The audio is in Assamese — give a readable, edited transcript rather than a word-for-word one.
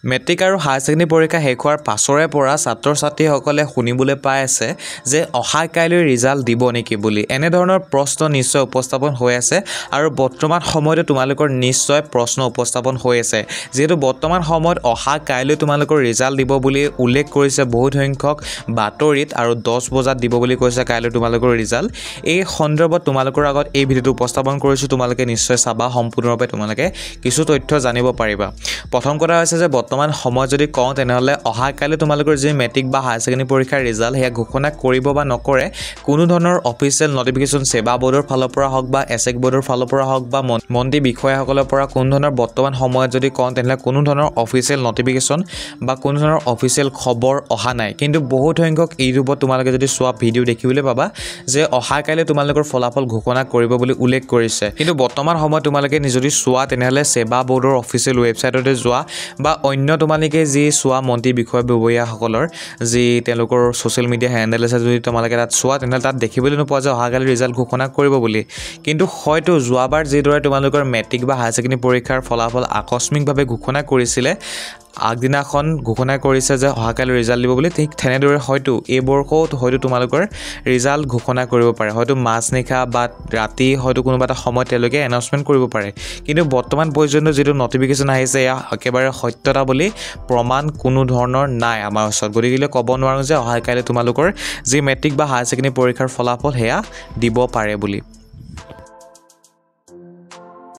মেট্ৰিক আৰু হায়াৰ ছেকেণ্ডেৰী পৰীক্ষা শেষ হোৱাৰ পাছৰে পৰা ছাত্ৰ ছাত্ৰীসকলে শুনিবলৈ পাই আছে যে অহা কাইলৈ ৰিজাল্ট দিব নেকি বুলি এনেধৰণৰ প্ৰশ্ন নিশ্চয় উপস্থাপন হৈ আছে আৰু বৰ্তমান সময়তে তোমালোকৰ নিশ্চয় প্ৰশ্ন উপস্থাপন হৈ আছে যেহেতু বৰ্তমান সময়ত অহা কাইলৈ তোমালোকৰ ৰিজাল্ট দিব বুলি উল্লেখ কৰিছে বহুত সংখ্যক বাতৰিত আৰু 10 বজাত দিব বুলি কৈছে কাইলৈ তোমালোকৰ ৰিজাল্ট এই সন্দৰ্ভত তোমালোকৰ আগত এই ভিডিঅটো উপস্থাপন কৰিছো তোমালোকে নিশ্চয় চাবা সম্পূৰ্ণৰূপে তোমালোকে কিছু তথ্য জানিব পাৰিবা প্ৰথম কথা হৈছে যে বৰ্তমান সময় যদি কওঁ তেনেহলে অহা কাইলৈ তোমালোকৰ যে মেট্ৰিক বা হায়াৰ ছেকেণ্ডেৰী পৰীক্ষাৰ ৰিজাল্ট হেয়া ঘোষণা কৰিব বা নকৰে কোনো ধৰণৰ অফিচিয়েল নটিফিকেশন সেৱা বোৰ্ডৰ ফালৰ পৰা হওক বা এসএক বোৰ্ডৰ ফালৰ পৰা হওক বা মন্ত্ৰী বিষয়াসকলৰ পৰা কোনো ধৰণৰ বৰ্তমান সময়ত যদি কওঁ তেনেহলে কোনো ধৰণৰ অফিচিয়েল নটিফিকেশন বা কোনো ধৰণৰ অফিচিয়েল খবৰ অহা নাই কিন্তু বহুত সংখ্যক ইউটিউবত তোমালোকে যদি সোৱা ভিডিও দেখিবলৈ পাবা যে অহা কাইলৈ তোমালোকৰ ফলাফল ঘোষণা কৰিব বুলি উল্লেখ কৰিছে কিন্তু বৰ্তমান সময়ত তোমালোকে যদি সোৱা তেনেহলে সেৱা বোৰ্ডৰ অফিচিয়েল ৱেবছাইটতে যোৱা বা অন্য তোমালোকে যি সোৱা মন্ত্ৰী বিষয় ব্যৱয়াসকলৰ যি তেওঁলোকৰ সোশ্যাল মিডিয়া হ্যান্ডেল আছে যদি তোমালোকে তাত সোৱা তেনেহলে তাত দেখিবলৈ নোপোৱা যে অহাকালি ৰিজাল্ট ঘোষণা কৰিব বুলি কিন্তু হয়তো যোৱাবাৰ যিদৰে তোমালোকৰ মেট্ৰিক বা হায়াৰ ছেকেণ্ডেৰী পৰীক্ষাৰ ফলাফল আকস্মিকভাৱে ঘোষণা কৰিছিলে আগদিনাখন ঘোষণা কৰিছে যে অহাকালি ৰিজাল্ট দিব বুলি ঠিক তেনেদৰে হয়তো এই বৰ্ষত হয়তো তোমালোকৰ ৰিজাল্ট ঘোষণা কৰিব পাৰে হয়তো মাছনিখা বা ৰাতি হয়তো কোনোবা এটা সময় তেওঁলোকে এনাউন্সমেন্ট কৰিব পাৰে কিন্তু বৰ্তমান পৰ্যন্ত যেটো নটিফিকেশন আহিছে ইয়া একেবাৰে সত্যতা বুলি প্ৰমাণ কোনো ধৰণৰ নাই আমাৰ ওচৰত গতিকে ক'ব নোৱাৰো যে অহাকালি তোমালোকৰ যি মেট্ৰিক বা হায়াৰ ছেকেণ্ডেৰী পৰীক্ষাৰ ফলাফল হেয়া দিব পাৰে বুলি